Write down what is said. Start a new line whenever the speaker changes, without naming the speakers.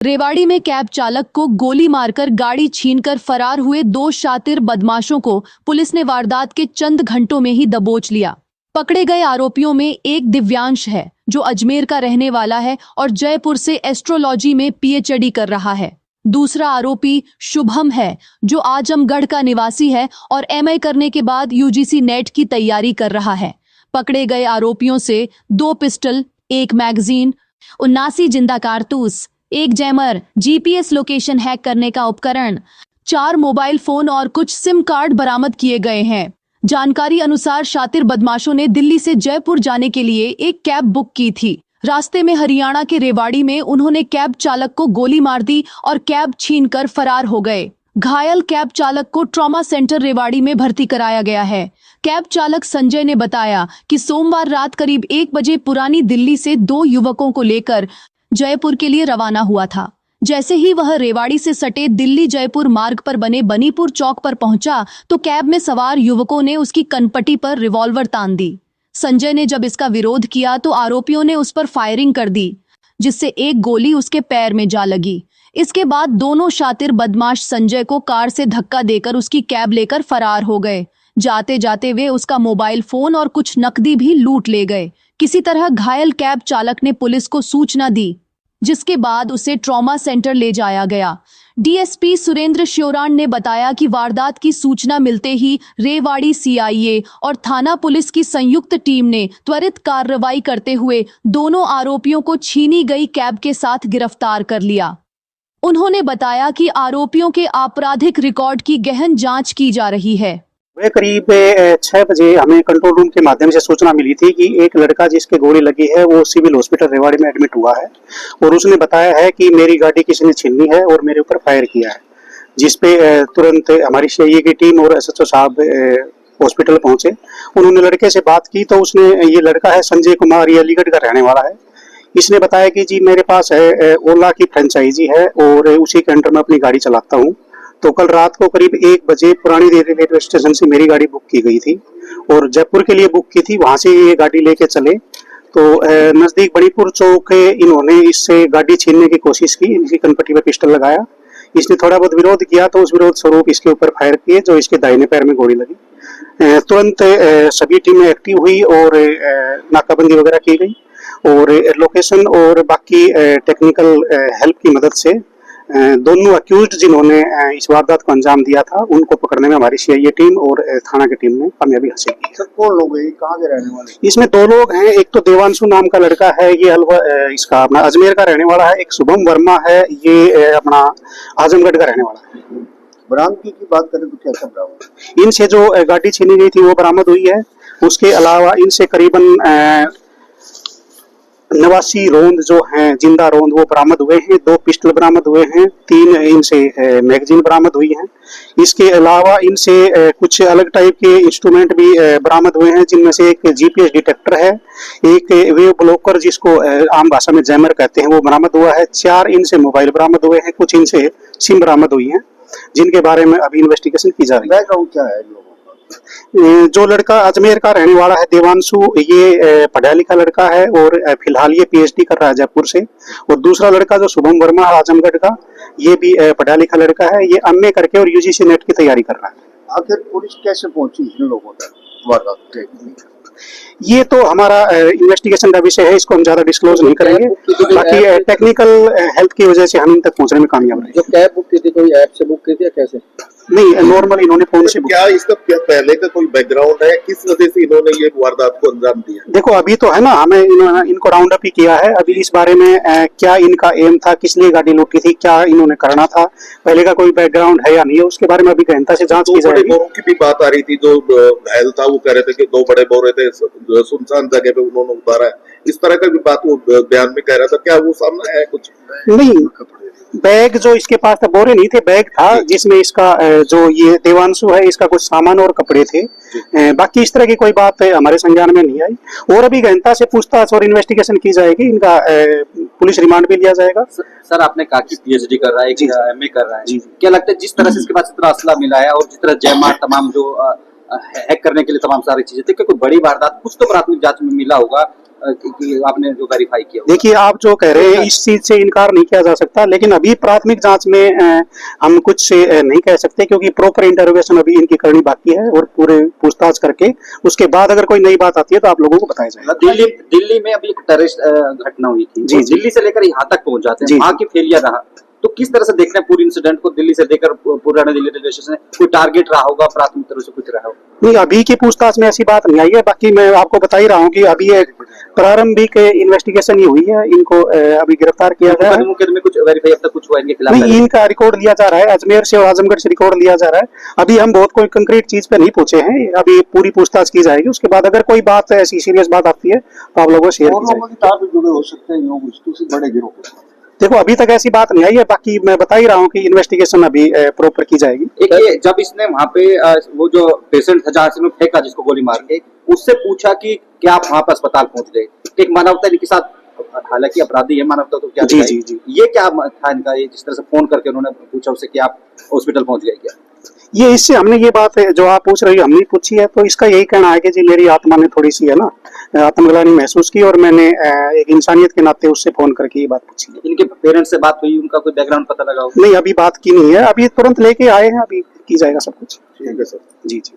रेवाड़ी में कैब चालक को गोली मारकर गाड़ी छीनकर फरार हुए 2 शातिर बदमाशों को पुलिस ने वारदात के चंद घंटों में ही दबोच लिया। पकड़े गए आरोपियों में एक दिव्यांश है जो अजमेर का रहने वाला है और जयपुर से एस्ट्रोलॉजी में पीएचडी कर रहा है। दूसरा आरोपी शुभम है जो आजमगढ़ का निवासी है और एमए करने के बाद यूजीसी नेट की तैयारी कर रहा है। पकड़े गए आरोपियों से 2 पिस्टल, 1 मैगजीन, 79 जिंदा कारतूस, 1 जैमर, जीपीएस लोकेशन हैक करने का उपकरण, 4 मोबाइल फोन और कुछ सिम कार्ड बरामद किए गए हैं। जानकारी अनुसार शातिर बदमाशों ने दिल्ली से जयपुर जाने के लिए एक कैब बुक की थी। रास्ते में हरियाणा के रेवाड़ी में उन्होंने कैब चालक को गोली मार दी और कैब छीनकर फरार हो गए। घायल कैब चालक को ट्रॉमा सेंटर रेवाड़ी में भर्ती कराया गया है। कैब चालक संजय ने बताया कि सोमवार रात करीब 1 बजे पुरानी दिल्ली से 2 युवकों को लेकर जयपुर के लिए रवाना हुआ था। जैसे ही वह रेवाड़ी से सटे दिल्ली जयपुर मार्ग पर बने बनीपुर चौक पर पहुंचा तो कैब में सवार युवकों ने उसकी कनपटी पर रिवॉल्वर तान दी। संजय ने जब इसका विरोध किया तो आरोपियों ने उस पर फायरिंग कर दी, जिससे एक गोली उसके पैर में जा लगी। इसके बाद दोनों शातिर बदमाश संजय को कार से धक्का देकर उसकी कैब लेकर फरार हो गए। जाते जाते वे उसका मोबाइल फोन और कुछ नकदी भी लूट ले गए। किसी तरह घायल कैब चालक ने पुलिस को सूचना दी, जिसके बाद उसे ट्रॉमा सेंटर ले जाया गया। डीएसपी सुरेंद्र श्योराण ने बताया कि वारदात की सूचना मिलते ही रेवाड़ी सीआईए और थाना पुलिस की संयुक्त टीम ने त्वरित कार्रवाई करते हुए दोनों आरोपियों को छीनी गई कैब के साथ गिरफ्तार कर लिया। उन्होंने बताया कि आरोपियों के आपराधिक रिकॉर्ड की गहन जांच की जा रही है।
वह करीब 6 बजे हमें कंट्रोल रूम के माध्यम से सूचना मिली थी कि एक लड़का जिसके गोली लगी है वो सिविल हॉस्पिटल रेवाड़ी में एडमिट हुआ है और उसने बताया है कि मेरी गाड़ी किसी ने छीनी है और मेरे ऊपर फायर किया है, जिसपे तुरंत हमारी सीआईए की टीम और एसएचओ साहब हॉस्पिटल पहुंचे। उन्होंने लड़के से बात की तो उसने, ये लड़का है संजय कुमार, ये अलीगढ़ का रहने वाला है। इसने बताया कि जी मेरे पास है ओला की फ्रेंचाइजी है और उसी के अंडर में अपनी गाड़ी चलाता हूँ। तो कल रात को करीब 1 बजे पुरानी दिल्ली रेलवे स्टेशन से मेरी गाड़ी बुक की गई थी और जयपुर के लिए बुक की थी। वहां से ये गाड़ी लेके चले तो नजदीक बनीपुर चौक इन्होंने इससे गाड़ी छीनने की कोशिश की। इनकी कनपटी पे पिस्टल लगाया। इसने थोड़ा बहुत विरोध किया तो उस विरोध स्वरूप इसके ऊपर फायर किए, जो इसके दाहिने पैर में गोली लगी। तुरंत सभी टीमें एक्टिव हुई और नाकाबंदी वगैरह की गई और लोकेशन और बाकी टेक्निकल हेल्प की मदद से दोनों अक्यूज्ड जिन्होंने इस वारदात को अंजाम दिया था उनको पकड़ने में हमारी सीआईए टीम और थाना की टीम ने कामयाबी हासिल की।
सर कौन लोग हैं, कहाँ के रहने वाले?
इसमें 2 लोग हैं। एक तो देवांशु नाम का लड़का है, ये इसका अपना अजमेर का रहने वाला है। एक शुभम वर्मा है, ये अपना आजमगढ़ का रहने वाला है।
बरामदगी की बात करें तो क्या सब बरामद?
इनसे जो गाड़ी छीनी गई थी वो बरामद हुई है। उसके अलावा इनसे करीबन 89 रोंद जो हैं, जिंदा रोंद, वो बरामद हुए हैं। 2 पिस्टल बरामद हुए हैं। 3 इनसे मैगजीन बरामद हुई हैं। इसके अलावा इनसे कुछ अलग टाइप के इंस्ट्रूमेंट भी बरामद हुए हैं, जिनमें से एक जीपीएस डिटेक्टर है, एक वेव ब्लॉकर जिसको आम भाषा में जैमर कहते हैं, वो बरामद हुआ है। 4 इनसे मोबाइल बरामद हुए हैं। कुछ इनसे सिम बरामद हुई हैं, जिनके बारे में अभी इन्वेस्टिगेशन की जा रही है।
बैकग्राउंड क्या है लोगों का?
जो लड़का अजमेर का रहने वाला है देवांशु, ये पढ़ा लिखा लड़का है और फिलहाल ये पीएचडी कर रहा है जयपुर से। और दूसरा लड़का जो शुभम वर्मा है आजमगढ़ का, ये भी पढ़ा लिखा लड़का है। ये एमए करके और यूजीसी नेट की तैयारी कर रहा है।
आखिर पुलिस कैसे पहुंची इन लोगों तक वारदात के?
ये तो हमारा इन्वेस्टिगेशन का विषय है, इसको हम ज्यादा डिस्क्लोज नहीं करेंगे। बाकी टेक्निकल हेल्प की वजह से हम इन तक पहुंचने में कामयाब रहे।
जो कैब बुक की थी, कोई ऐप से बुक की थी या कैसे?
नहीं, नॉर्मल इन्होंने फोन से बुक।
क्या इसका पहले का कोई बैकग्राउंड है, किस वजह से इन्होंने ये वारदात को अंजाम दिया?
देखो अभी तो है ना, हमें इनको राउंड अप ही किया है। अभी इस बारे में क्या इनका एम था, किस लिए गाड़ी लूटी थी, क्या इन्होंने करना था, पहले का कोई बैकग्राउंड है या नहीं है, उसके बारे में अभी गहनता से जांच की जाएगी।
2 बड़े बोरों की भी बात आ रही थी। जो घायल था वो कह रहे थे कि 2 बड़े बोरे थे, सुनसान जगह पे उन्होंने उतारा है, इस तरह का भी बात वो बयान में कह रहा था। क्या वो सामने है कुछ?
नहीं, बैग जो इसके पास था, बोरे नहीं थे, बैग था जिसमें इसका जो ये देवांशु है इसका कुछ सामान और कपड़े थे। बाकी इस तरह की कोई बात हमारे संज्ञान में नहीं आई और अभी गहनता से पूछताछ और इन्वेस्टिगेशन की जाएगी। इनका पुलिस रिमांड भी लिया जाएगा।
सर आपने कहा कि पीएचडी कर रहा है, एमए कर रहा है, क्या लगता है जिस तरह से इसके पास इतना असला मिला है और जिस तरह जयमार तमाम जो हैक करने के लिए तमाम सारी चीजें थी, कोई बड़ी वारदात कुछ तो प्राथमिक जांच में मिला होगा, कि आपने जो वेरीफाई किया?
देखिए, आप जो कह रहे हैं इस चीज से इनकार नहीं किया जा सकता, लेकिन अभी प्राथमिक जांच में हम कुछ नहीं कह सकते, क्योंकि प्रॉपर इंटरोगेशन अभी इनकी करनी बाकी है और पूरे पूछताछ करके उसके बाद अगर कोई नई बात आती है तो आप लोगों को बताया जाएगा।
दिल्ली में अभी एक टेररिस्ट घटना हुई थी,
जी, जी।
दिल्ली से लेकर यहाँ तक पहुंच जाते
जी,
हैं, वहां की फेलियर रहा, तो किस तरह से देख रहे हैं पूरी इंसिडेंट को? दिल्ली से लेकर पुराना दिल्ली रेलवे स्टेशन कोई टारगेट रहा होगा, प्राथमिक तरह से कुछ रहा होगा?
नहीं, अभी की पूछताछ में ऐसी बात नहीं आई है। बाकी मैं आपको बता ही रहा हूँ कि अभी एक प्रारंभिक इन्वेस्टिगेशन ही हुई है, इनको अभी गिरफ्तार किया गया है।
मुकदमे में कुछ वेरीफाई अब तक कुछ हुआ इनके खिलाफ?
नहीं, इनका रिकॉर्ड लिया जा रहा है, अजमेर से और आजमगढ़ से रिकॉर्ड लिया जा रहा है। अभी हम बहुत कोई कंक्रीट चीज पे नहीं पहुंचे हैं, अभी पूरी पूछताछ की जाएगी। उसके बाद अगर कोई बात ऐसी सीरियस बात आती है तो आप लोगों को शेयर
और
की
लोगों के साथ भी जुड़े हो सकते हैं लोग इसके बड़े गिरोह के साथ।
देखो, अभी तक ऐसी बात नहीं आई है। बाकी मैं बता ही रहा हूँ कि इन्वेस्टिगेशन अभी प्रॉपर की जाएगी।
एक ये जब इसने वहां पे वो जो पेशेंट था जहां से उन्होंने फेंका जिसको गोली मार के, उससे पूछा कि क्या आप वहां पर अस्पताल पहुंच गए, एक मानवता इनके साथ, हालांकि अपराधी है, मानवता तो क्या
जी,
दिखाई?
जी, जी।
ये क्या था इनका, ये जिस तरह से फोन करके उन्होंने पूछा उससे कि आप हॉस्पिटल पहुंच गए क्या?
ये इससे हमने ये बात है जो आप पूछ रही हो हमने पूछी है, तो इसका यही कहना है कि जी मेरी आत्मा ने थोड़ी सी है ना आत्मग्लानि महसूस की और मैंने एक इंसानियत के नाते उससे फोन करके ये बात पूछी है।
इनके पेरेंट्स से बात हुई, उनका कोई बैकग्राउंड पता लगा हो?
नहीं, अभी बात की नहीं है, अभी तुरंत लेके आए हैं, अभी की जाएगा सब कुछ।
ठीक है सर।
जी जी।